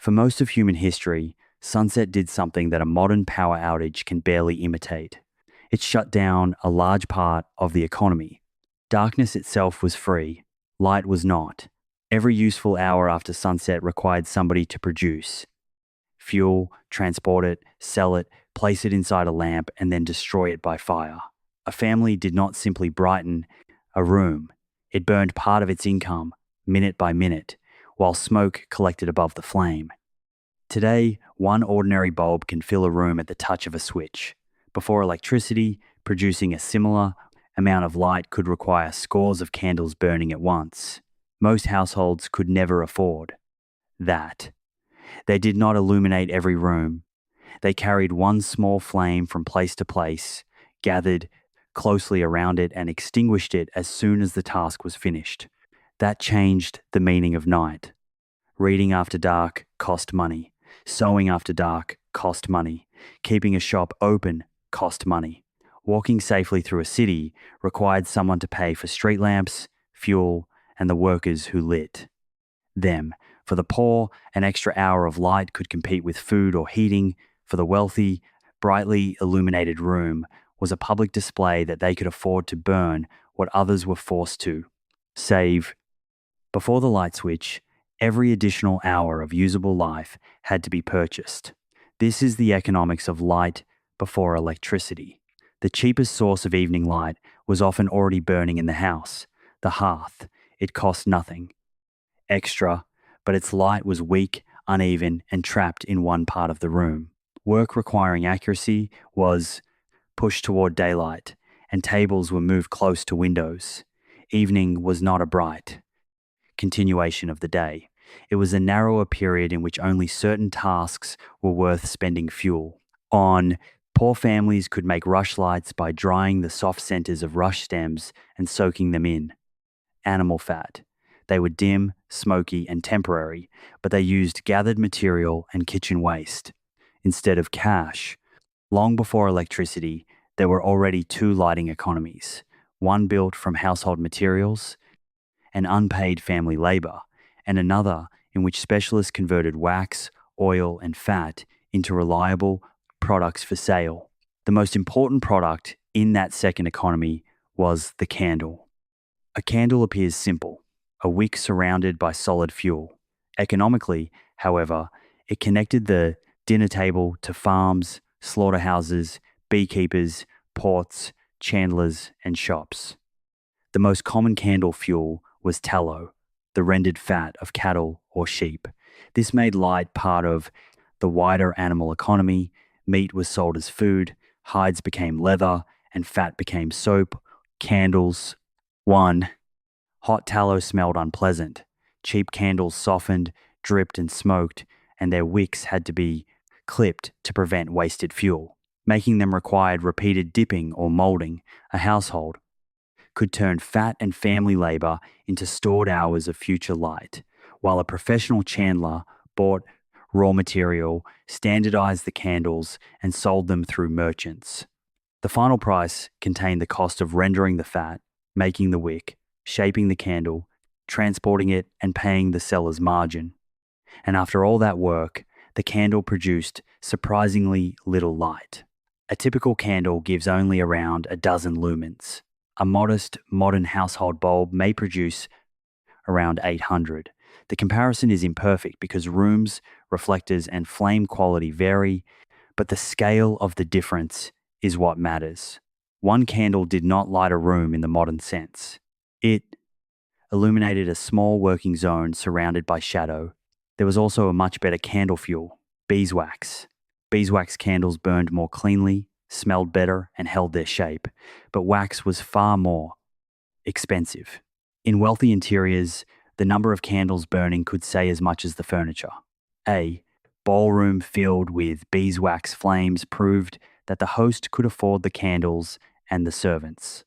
For most of human history, sunset did something that a modern power outage can barely imitate. It shut down a large part of the economy. Darkness itself was free, light was not. Every useful hour after sunset required somebody to produce fuel, transport it, sell it, place it inside a lamp, and then destroy it by fire. A family did not simply brighten a room, it burned part of its income, minute by minute, while smoke collected above the flame. Today, one ordinary bulb can fill a room at the touch of a switch. Before electricity, producing a similar amount of light could require scores of candles burning at once. Most households could never afford that. They did not illuminate every room. They carried one small flame from place to place, gathered closely around it, and extinguished it as soon as the task was finished. That changed the meaning of night. Reading after dark cost money. Sewing after dark cost money. Keeping a shop open cost money. Walking safely through a city required someone to pay for street lamps, fuel, and the workers who lit them. For the poor, an extra hour of light could compete with food or heating. For the wealthy, brightly illuminated room was a public display that they could afford to burn what others were forced to save. Before the light switch, every additional hour of usable life had to be purchased. This is the economics of light before electricity. The cheapest source of evening light was often already burning in the house, the hearth. It cost nothing extra, but its light was weak, uneven, and trapped in one part of the room. Work requiring accuracy was pushed toward daylight, and tables were moved close to windows. Evening was not a bright continuation of the day. It was a narrower period in which only certain tasks were worth spending fuel on. Poor families could make rush lights by drying the soft centers of rush stems and soaking them in animal fat. They were dim, smoky, and temporary, but they used gathered material and kitchen waste instead of cash. Long before electricity, there were already two lighting economies, one built from household materials and unpaid family labor, and another in which specialists converted wax, oil, and fat into reliable products for sale. The most important product in that second economy was the candle. A candle appears simple, a wick surrounded by solid fuel. Economically, however, it connected the dinner table to farms, slaughterhouses, beekeepers, ports, chandlers, and shops. The most common candle fuel was tallow, the rendered fat of cattle or sheep. This made light part of the wider animal economy. Meat was sold as food, hides became leather, and fat became soap. Candles. 1. Hot tallow smelled unpleasant. Cheap candles softened, dripped, and smoked, and their wicks had to be clipped to prevent wasted fuel. Making them required repeated dipping or molding. A household could turn fat and family labor into stored hours of future light, while a professional chandler bought raw material, standardized the candles, and sold them through merchants. The final price contained the cost of rendering the fat, making the wick, shaping the candle, transporting it, and paying the seller's margin. And after all that work, the candle produced surprisingly little light. A typical candle gives only around a dozen lumens. A modest, modern household bulb may produce around 800. The comparison is imperfect because rooms, reflectors, and flame quality vary, but the scale of the difference is what matters. One candle did not light a room in the modern sense. It illuminated a small working zone surrounded by shadow. There was also a much better candle fuel, beeswax. Beeswax candles burned more cleanly, smelled better, and held their shape, but wax was far more expensive. In wealthy interiors, the number of candles burning could say as much as the furniture. A ballroom filled with beeswax flames proved that the host could afford the candles and the servants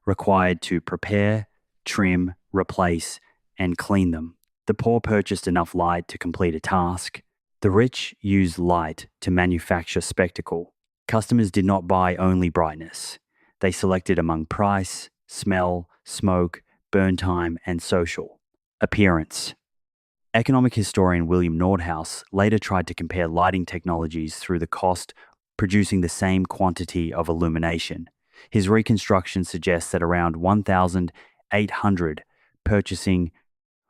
required to prepare, trim, replace, and clean them. The poor purchased enough light to complete a task. The rich used light to manufacture spectacle. Customers did not buy only brightness. They selected among price, smell, smoke, burn time, and social appearance. Economic historian William Nordhaus later tried to compare lighting technologies through the cost producing the same quantity of illumination. His reconstruction suggests that around 1,800 purchasing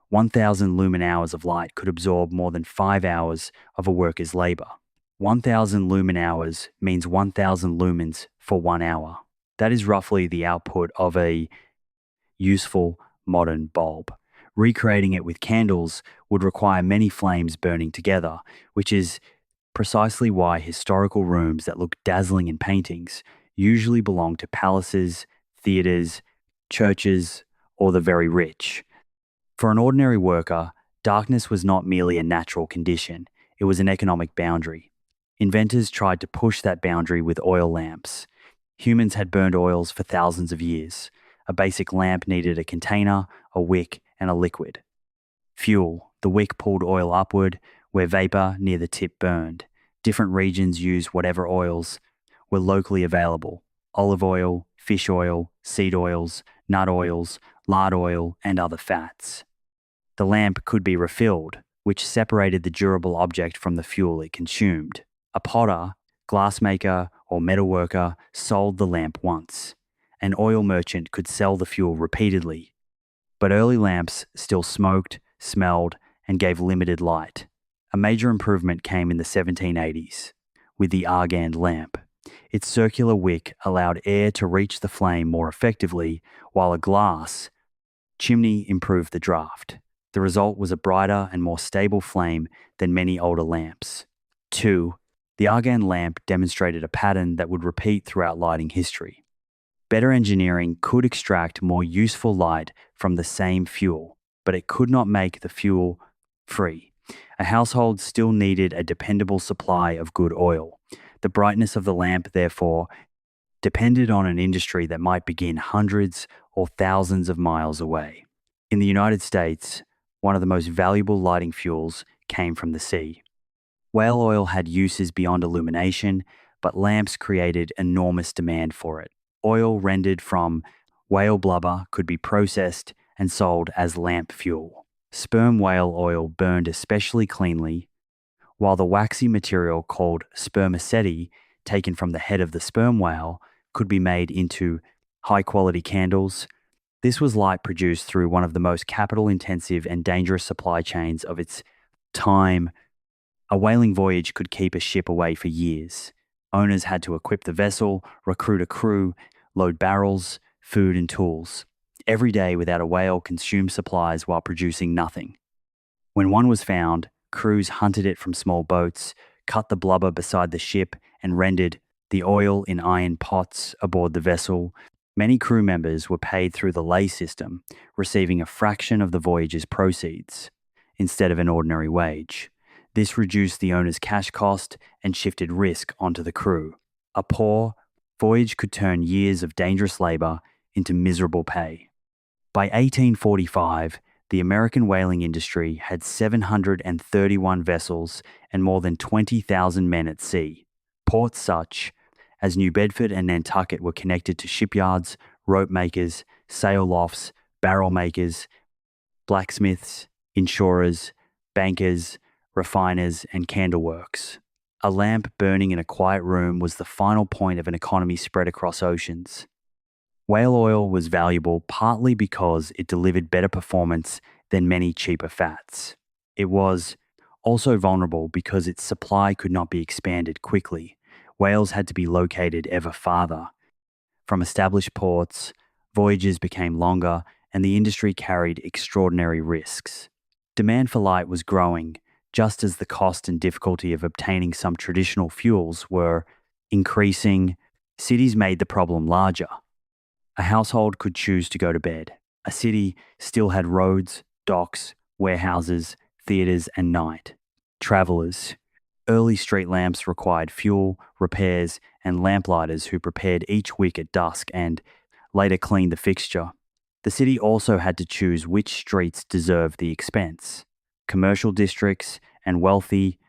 1,000 lumen hours of light could absorb more than 5 hours of a worker's labor. 1,000 lumen hours means 1,000 lumens for 1 hour. That is roughly the output of a useful modern bulb. Recreating it with candles would require many flames burning together, which is precisely why historical rooms that look dazzling in paintings usually belong to palaces, theatres, churches, or the very rich. For an ordinary worker, darkness was not merely a natural condition, it was an economic boundary. Inventors tried to push that boundary with oil lamps. Humans had burned oils for thousands of years. A basic lamp needed a container, a wick, and a liquid. Fuel. The wick pulled oil upward, where vapor near the tip burned. Different regions used whatever oils were locally available: olive oil, fish oil, seed oils, nut oils, lard oil, and other fats. The lamp could be refilled, which separated the durable object from the fuel it consumed. A potter, glassmaker, or metalworker sold the lamp once. An oil merchant could sell the fuel repeatedly. But early lamps still smoked, smelled, and gave limited light. A major improvement came in the 1780s with the argand lamp. Its circular wick allowed air to reach the flame more effectively, while a glass chimney improved the draft. The result was a brighter and more stable flame than many older lamps. 2. The argand lamp demonstrated a pattern that would repeat throughout lighting history. Better engineering could extract more useful light from the same fuel, but it could not make the fuel free. A household still needed a dependable supply of good oil. The brightness of the lamp, therefore, depended on an industry that might begin hundreds or thousands of miles away. In the United States, one of the most valuable lighting fuels came from the sea. Whale oil had uses beyond illumination, but lamps created enormous demand for it. Oil rendered from whale blubber could be processed and sold as lamp fuel. Sperm whale oil burned especially cleanly, while the waxy material called spermaceti, taken from the head of the sperm whale, could be made into high-quality candles. This was light produced through one of the most capital-intensive and dangerous supply chains of its time. A whaling voyage could keep a ship away for years. Owners had to equip the vessel, recruit a crew, load barrels, food, and tools. Every day without a whale consumed supplies while producing nothing. When one was found, crews hunted it from small boats, cut the blubber beside the ship, and rendered the oil in iron pots aboard the vessel. Many crew members were paid through the lay system, receiving a fraction of the voyage's proceeds, instead of an ordinary wage. This reduced the owner's cash cost and shifted risk onto the crew. A poor voyage could turn years of dangerous labor into miserable pay. By 1845, the American whaling industry had 731 vessels and more than 20,000 men at sea. Ports such as New Bedford and Nantucket were connected to shipyards, rope makers, sail lofts, barrel makers, blacksmiths, insurers, bankers, refiners, and candleworks. A lamp burning in a quiet room was the final point of an economy spread across oceans. Whale oil was valuable partly because it delivered better performance than many cheaper fats. It was also vulnerable because its supply could not be expanded quickly. Whales had to be located ever farther. From established ports, voyages became longer, and the industry carried extraordinary risks. Demand for light was growing, just as the cost and difficulty of obtaining some traditional fuels were increasing. Cities made the problem larger. A household could choose to go to bed. A city still had roads, docks, warehouses, theatres, and night. Travelers. Early street lamps required fuel, repairs, and lamplighters who prepared each wick at dusk and later cleaned the fixture. The city also had to choose which streets deserved the expense. Commercial districts and wealthy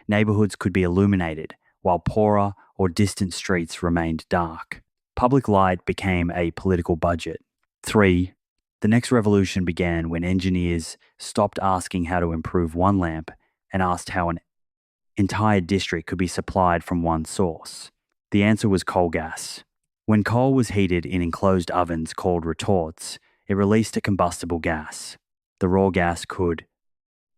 neighborhoods could be illuminated, while poorer or distant streets remained dark. Public light became a political budget. 3. The next revolution began when engineers stopped asking how to improve one lamp and asked how an entire district could be supplied from one source. The answer was coal gas. When coal was heated in enclosed ovens called retorts, it released a combustible gas. The raw gas could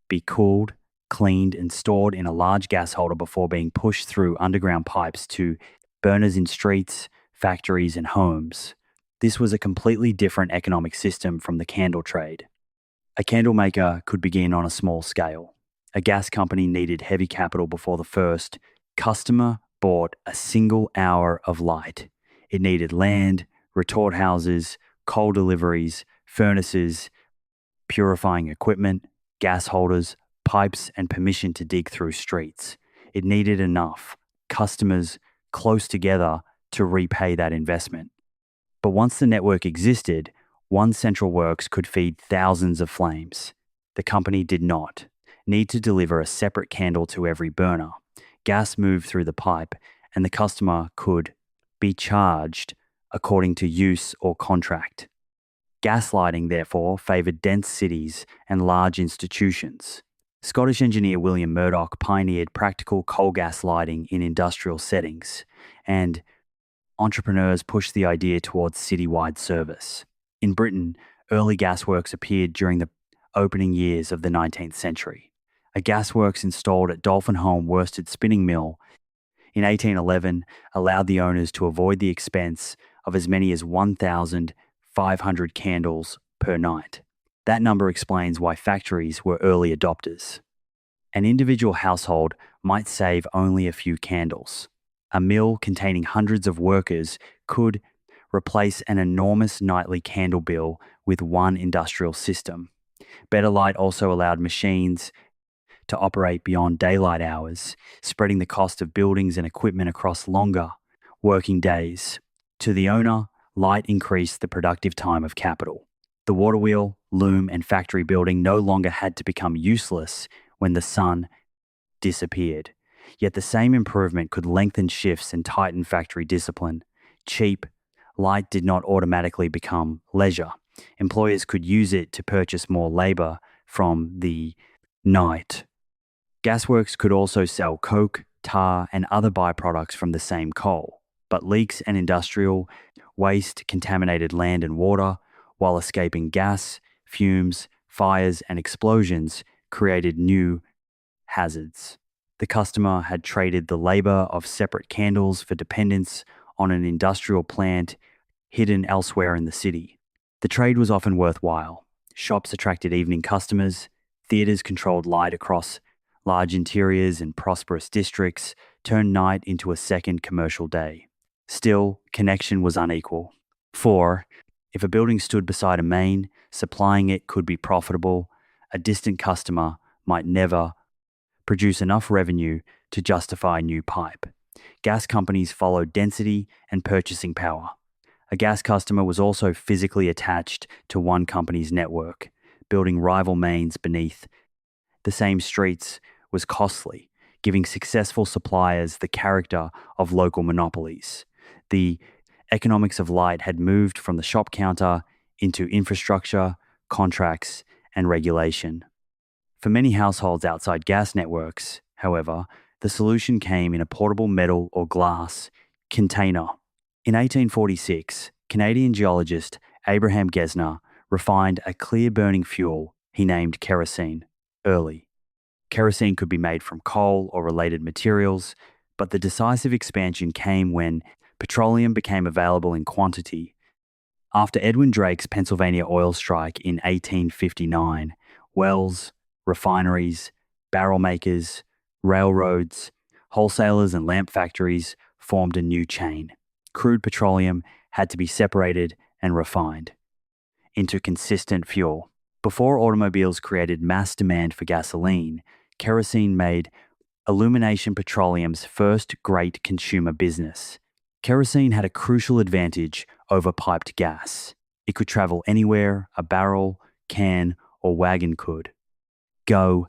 be cooled, cleaned, and stored in a large gas holder before being pushed through underground pipes to burners in streets, factories, and homes. This was a completely different economic system from the candle trade. A candle maker could begin on a small scale. A gas company needed heavy capital before the first customer bought a single hour of light. It needed land, retort houses, coal deliveries, furnaces, purifying equipment, gas holders, pipes, and permission to dig through streets. It needed enough customers close together to repay that investment. But once the network existed, one central works could feed thousands of flames. The company did not need to deliver a separate candle to every burner. Gas moved through the pipe, and the customer could be charged according to use or contract. Gaslighting, therefore, favoured dense cities and large institutions. Scottish engineer William Murdoch pioneered practical coal gas lighting in industrial settings, and entrepreneurs pushed the idea towards citywide service. In Britain, early gasworks appeared during the opening years of the 19th century. A gasworks installed at Dolphinholme Worsted Spinning Mill in 1811 allowed the owners to avoid the expense of as many as 1,500 candles per night. That number explains why factories were early adopters. An individual household might save only a few candles. A mill containing hundreds of workers could replace an enormous nightly candle bill with one industrial system. Better light also allowed machines to operate beyond daylight hours, spreading the cost of buildings and equipment across longer working days. To the owner, light increased the productive time of capital. The water wheel, loom, and factory building no longer had to become useless when the sun disappeared. Yet the same improvement could lengthen shifts and tighten factory discipline. Cheap light did not automatically become leisure. Employers could use it to purchase more labor from the night. Gasworks could also sell coke, tar, and other byproducts from the same coal, but leaks and industrial waste contaminated land and water, while escaping gas, fumes, fires, and explosions created new hazards. The customer had traded the labor of separate candles for dependence on an industrial plant hidden elsewhere in the city. The trade was often worthwhile. Shops attracted evening customers, theaters controlled light across large interiors and prosperous districts, turned night into a second commercial day. Still, connection was unequal. 4. If a building stood beside a main, supplying it could be profitable. A distant customer might never produce enough revenue to justify new pipe. Gas companies followed density and purchasing power. A gas customer was also physically attached to one company's network. Building rival mains beneath the same streets was costly, giving successful suppliers the character of local monopolies. The economics of light had moved from the shop counter into infrastructure, contracts, and regulation. For many households outside gas networks, however, the solution came in a portable metal or glass container. In 1846, Canadian geologist Abraham Gesner refined a clear-burning fuel he named kerosene early. Kerosene could be made from coal or related materials, but the decisive expansion came when petroleum became available in quantity. After Edwin Drake's Pennsylvania oil strike in 1859, wells, refineries, barrel makers, railroads, wholesalers, and lamp factories formed a new chain. Crude petroleum had to be separated and refined into consistent fuel. Before automobiles created mass demand for gasoline, kerosene made illumination petroleum's first great consumer business. Kerosene had a crucial advantage over piped gas. It could travel anywhere a barrel, can, or wagon could go.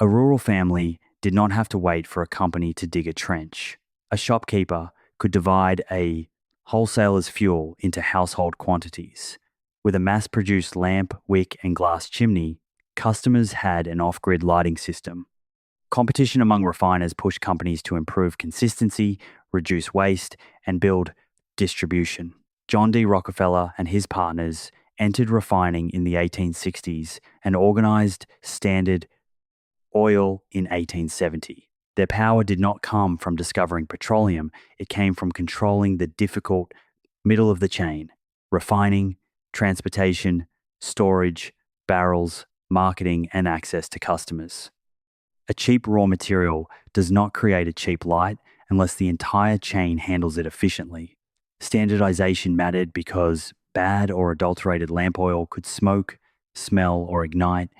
A rural family did not have to wait for a company to dig a trench. A shopkeeper could divide a wholesaler's fuel into household quantities. With a mass-produced lamp, wick, and glass chimney, customers had an off-grid lighting system. Competition among refiners pushed companies to improve consistency, reduce waste, and build distribution. John D. Rockefeller and his partners entered refining in the 1860s and organized Standard Oil in 1870. Their power did not come from discovering petroleum, it came from controlling the difficult middle of the chain: refining, transportation, storage, barrels, marketing, and access to customers. A cheap raw material does not create a cheap light unless the entire chain handles it efficiently. Standardization mattered because bad or adulterated lamp oil could smoke, smell, or ignite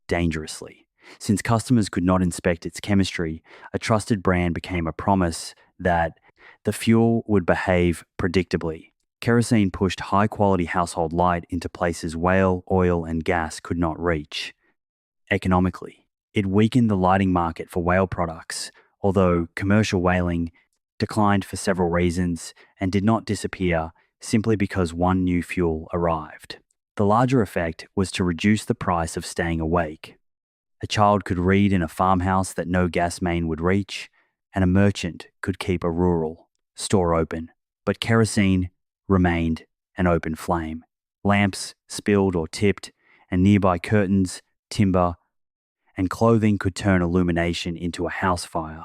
dangerously. Since customers could not inspect its chemistry, a trusted brand became a promise that the fuel would behave predictably. Kerosene pushed high-quality household light into places whale, oil, and gas could not reach. Economically, it weakened the lighting market for whale products, although commercial whaling declined for several reasons and did not disappear simply because one new fuel arrived. The larger effect was to reduce the price of staying awake. A child could read in a farmhouse that no gas main would reach, and a merchant could keep a rural store open. But kerosene remained an open flame. Lamps spilled or tipped, and nearby curtains, timber, and clothing could turn illumination into a house fire.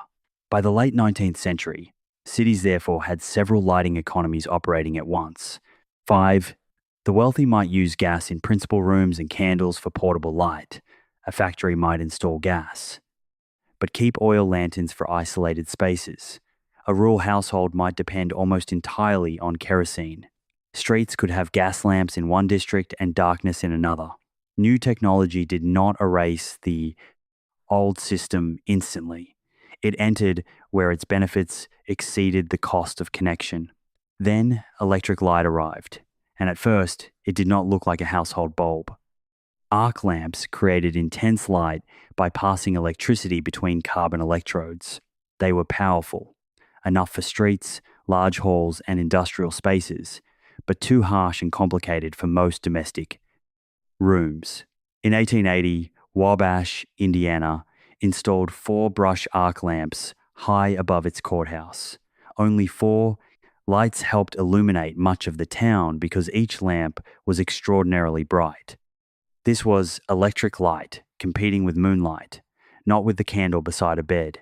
By the late 19th century, cities therefore had several lighting economies operating at once. 5. The wealthy might use gas in principal rooms and candles for portable light. A factory might install gas, but keep oil lanterns for isolated spaces. A rural household might depend almost entirely on kerosene. Streets could have gas lamps in one district and darkness in another. New technology did not erase the old system instantly. It entered where its benefits exceeded the cost of connection. Then electric light arrived, and at first it did not look like a household bulb. Arc lamps created intense light by passing electricity between carbon electrodes. They were powerful, enough for streets, large halls, and industrial spaces, but too harsh and complicated for most domestic rooms. In 1880, Wabash, Indiana, installed 4 brush arc lamps high above its courthouse. Only 4 lights helped illuminate much of the town because each lamp was extraordinarily bright. This was electric light competing with moonlight, not with the candle beside a bed.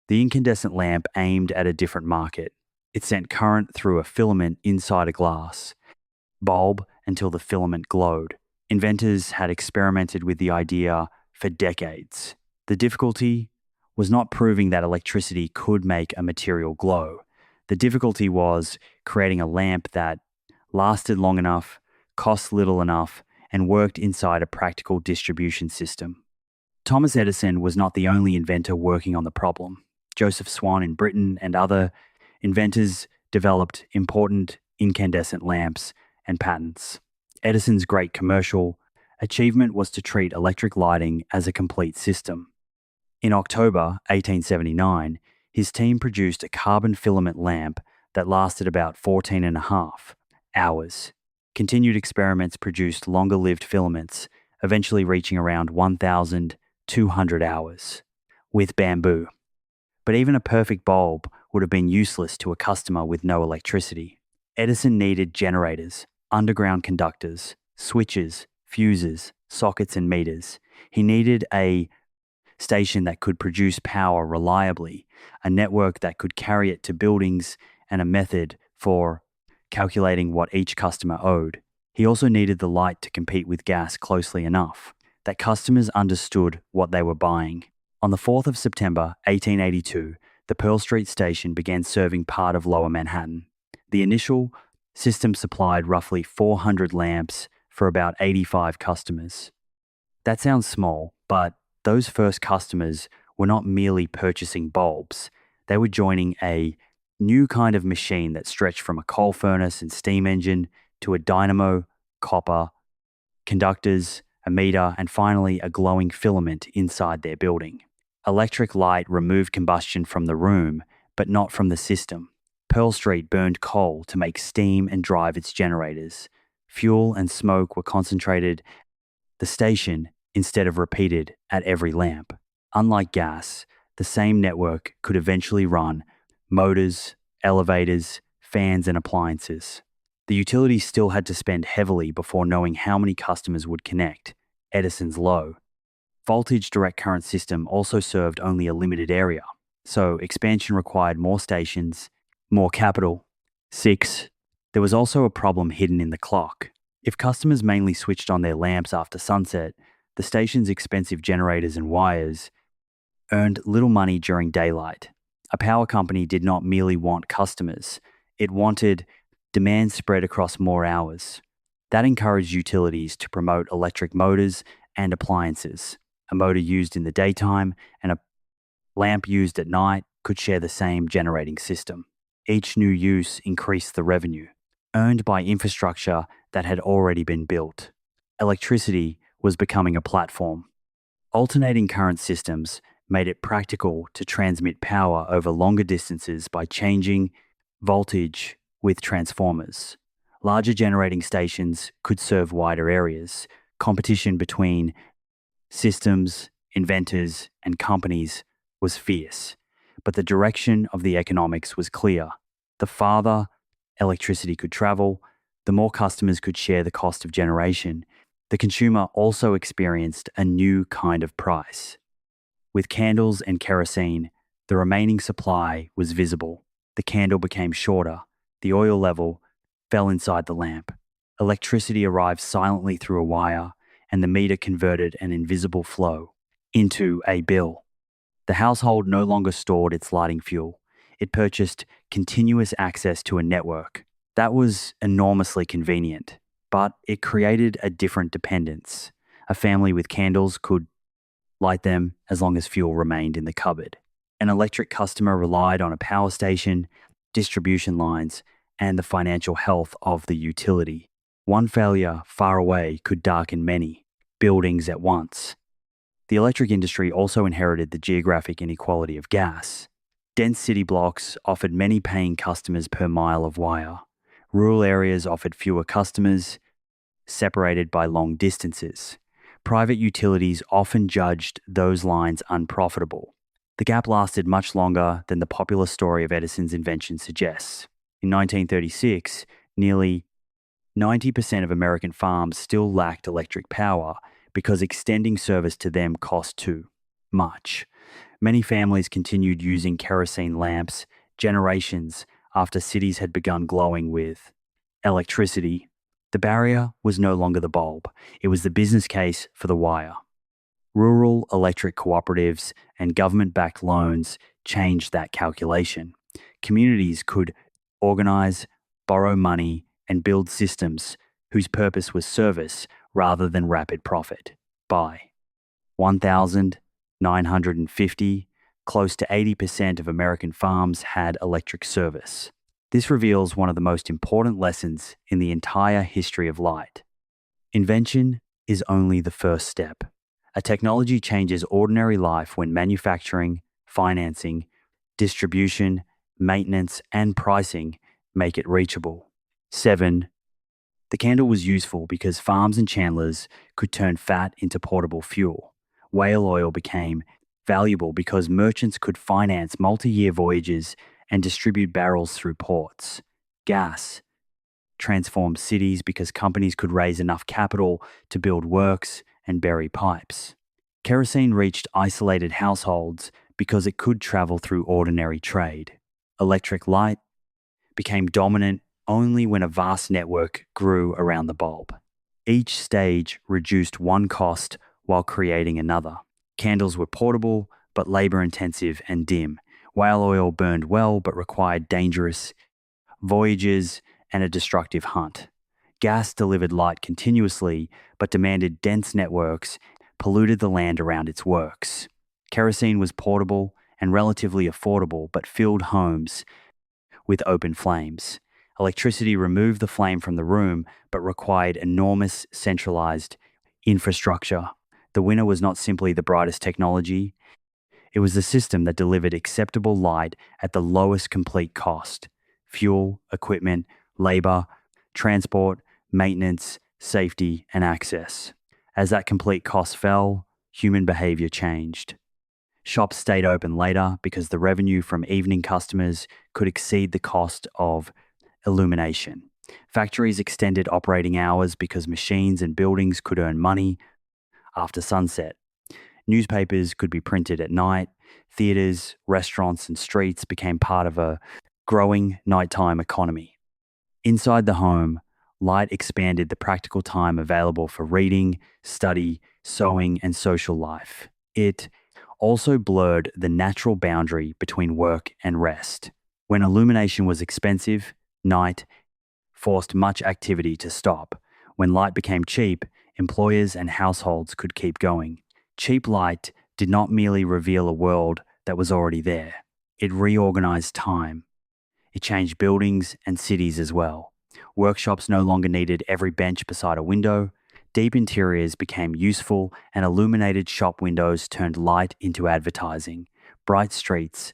The incandescent lamp aimed at a different market. It sent current through a filament inside a glass bulb until the filament glowed. Inventors had experimented with the idea for decades. The difficulty was not proving that electricity could make a material glow. The difficulty was creating a lamp that lasted long enough, cost little enough, and worked inside a practical distribution system. Thomas Edison was not the only inventor working on the problem. Joseph Swan in Britain and other inventors developed important incandescent lamps and patents. Edison's great commercial achievement was to treat electric lighting as a complete system. In October 1879, his team produced a carbon filament lamp that lasted about 14.5 hours. Continued experiments produced longer-lived filaments, eventually reaching around 1,200 hours, with bamboo. But even a perfect bulb would have been useless to a customer with no electricity. Edison needed generators, underground conductors, switches, fuses, sockets, and meters. He needed a station that could produce power reliably, a network that could carry it to buildings, and a method for calculating what each customer owed. He also needed the light to compete with gas closely enough that customers understood what they were buying. On the 4th of September 1882, the Pearl Street station began serving part of Lower Manhattan. The initial system supplied roughly 400 lamps for about 85 customers. That sounds small, but those first customers were not merely purchasing bulbs. They were joining a new kind of machine that stretched from a coal furnace and steam engine to a dynamo, copper, conductors, a meter, and finally a glowing filament inside their building. Electric light removed combustion from the room, but not from the system. Pearl Street burned coal to make steam and drive its generators. Fuel and smoke were concentrated at the station instead of repeated at every lamp. Unlike gas, the same network could eventually run motors, elevators, fans, and appliances. The utilities still had to spend heavily before knowing how many customers would connect. Edison's low voltage direct current system also served only a limited area, so expansion required more stations, more capital. 6. There was also a problem hidden in the clock. If customers mainly switched on their lamps after sunset, the station's expensive generators and wires earned little money during daylight. A power company did not merely want customers, it wanted demand spread across more hours. That encouraged utilities to promote electric motors and appliances. A motor used in the daytime and a lamp used at night could share the same generating system. Each new use increased the revenue, earned by infrastructure that had already been built. Electricity was becoming a platform. Alternating current systems made it practical to transmit power over longer distances by changing voltage with transformers. Larger generating stations could serve wider areas. Competition between systems, inventors, and companies was fierce, but the direction of the economics was clear. The farther electricity could travel, the more customers could share the cost of generation. The consumer also experienced a new kind of price. With candles and kerosene, the remaining supply was visible. The candle became shorter. The oil level fell inside the lamp. Electricity arrived silently through a wire, and the meter converted an invisible flow into a bill. The household no longer stored its lighting fuel. It purchased continuous access to a network. That was enormously convenient, but it created a different dependence. A family with candles could light them as long as fuel remained in the cupboard. An electric customer relied on a power station, distribution lines, and the financial health of the utility. One failure far away could darken many buildings at once. The electric industry also inherited the geographic inequality of gas. Dense city blocks offered many paying customers per mile of wire. Rural areas offered fewer customers, separated by long distances. Private utilities often judged those lines unprofitable. The gap lasted much longer than the popular story of Edison's invention suggests. In 1936, nearly 90% of American farms still lacked electric power because extending service to them cost too much. Many families continued using kerosene lamps generations after cities had begun glowing with electricity. The barrier was no longer the bulb, it was the business case for the wire. Rural electric cooperatives and government-backed loans changed that calculation. Communities could organize, borrow money, and build systems whose purpose was service rather than rapid profit. By 1950, close to 80% of American farms had electric service. This reveals one of the most important lessons in the entire history of light. Invention is only the first step. A technology changes ordinary life when manufacturing, financing, distribution, maintenance, and pricing make it reachable. 7. The candle was useful because farms and chandlers could turn fat into portable fuel. Whale oil became valuable because merchants could finance multi-year voyages and distribute barrels through ports. Gas transformed cities because companies could raise enough capital to build works and bury pipes. Kerosene reached isolated households because it could travel through ordinary trade. Electric light became dominant only when a vast network grew around the bulb. Each stage reduced one cost while creating another. Candles were portable but labor-intensive and dim. Whale oil burned well but required dangerous voyages and a destructive hunt. Gas delivered light continuously but demanded dense networks, polluted the land around its works. Kerosene was portable and relatively affordable but filled homes with open flames. Electricity removed the flame from the room but required enormous centralized infrastructure. The winner was not simply the brightest technology, it was the system that delivered acceptable light at the lowest complete cost. Fuel, equipment, labor, transport, maintenance, safety, and access. As that complete cost fell, human behavior changed. Shops stayed open later because the revenue from evening customers could exceed the cost of illumination. Factories extended operating hours because machines and buildings could earn money after sunset. Newspapers could be printed at night. Theaters, restaurants, and streets became part of a growing nighttime economy. Inside the home, light expanded the practical time available for reading, study, sewing, and social life. It also blurred the natural boundary between work and rest. When illumination was expensive, night forced much activity to stop. When light became cheap, employers and households could keep going. Cheap light did not merely reveal a world that was already there. It reorganized time. It changed buildings and cities as well. Workshops no longer needed every bench beside a window. Deep interiors became useful, and illuminated shop windows turned light into advertising. Bright streets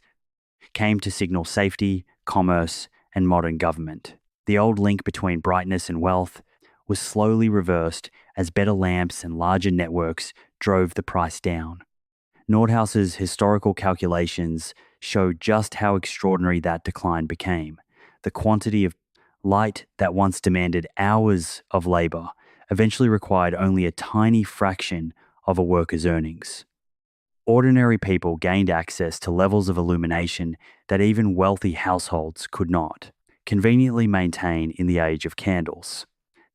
came to signal safety, commerce, and modern government. The old link between brightness and wealth was slowly reversed as better lamps and larger networks drove the price down. Nordhaus's historical calculations show just how extraordinary that decline became. The quantity of light that once demanded hours of labor eventually required only a tiny fraction of a worker's earnings. Ordinary people gained access to levels of illumination that even wealthy households could not conveniently maintain in the age of candles.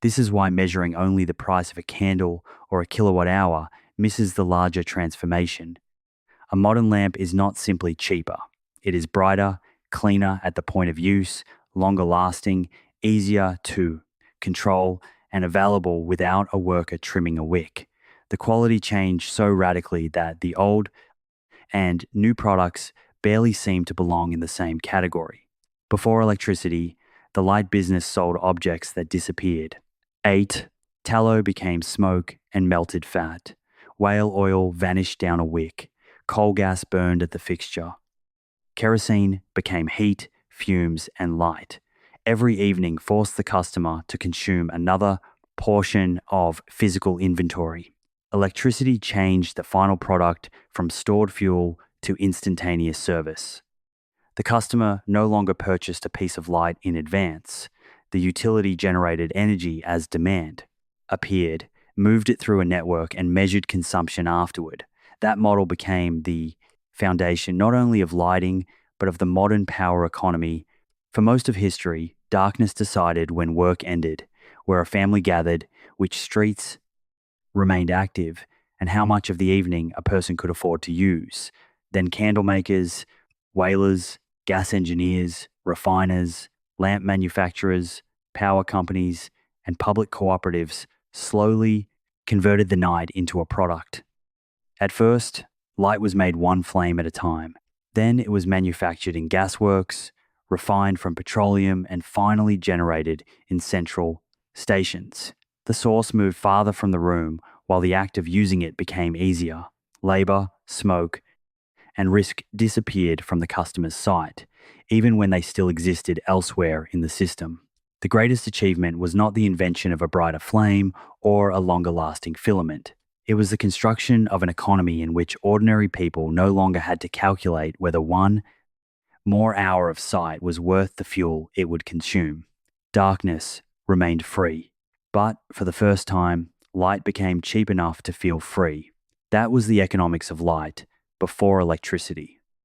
This is why measuring only the price of a candle or a kilowatt hour misses the larger transformation. A modern lamp is not simply cheaper. It is brighter, cleaner at the point of use, longer lasting, easier to control, and available without a worker trimming a wick. The quality changed so radically that the old and new products barely seem to belong in the same category. Before electricity, the light business sold objects that disappeared. 8. Tallow became smoke and melted fat. Whale oil vanished down a wick. Coal gas burned at the fixture. Kerosene became heat, fumes, and light. Every evening forced the customer to consume another portion of physical inventory. Electricity changed the final product from stored fuel to instantaneous service. The customer no longer purchased a piece of light in advance. The utility generated energy as demand appeared, moved it through a network, and measured consumption afterward. That model became the foundation not only of lighting, but of the modern power economy. For most of history, darkness decided when work ended, where a family gathered, which streets remained active, and how much of the evening a person could afford to use. Then candle makers, whalers, gas engineers, refiners, lamp manufacturers, power companies, and public cooperatives slowly converted the night into a product. At first, light was made one flame at a time. Then it was manufactured in gasworks, refined from petroleum, and finally generated in central stations. The source moved farther from the room while the act of using it became easier. Labor, smoke, and risk disappeared from the customer's sight, even when they still existed elsewhere in the system. The greatest achievement was not the invention of a brighter flame or a longer-lasting filament. It was the construction of an economy in which ordinary people no longer had to calculate whether one more hour of sight was worth the fuel it would consume. Darkness remained free. But for the first time, light became cheap enough to feel free. That was the economics of light before electricity.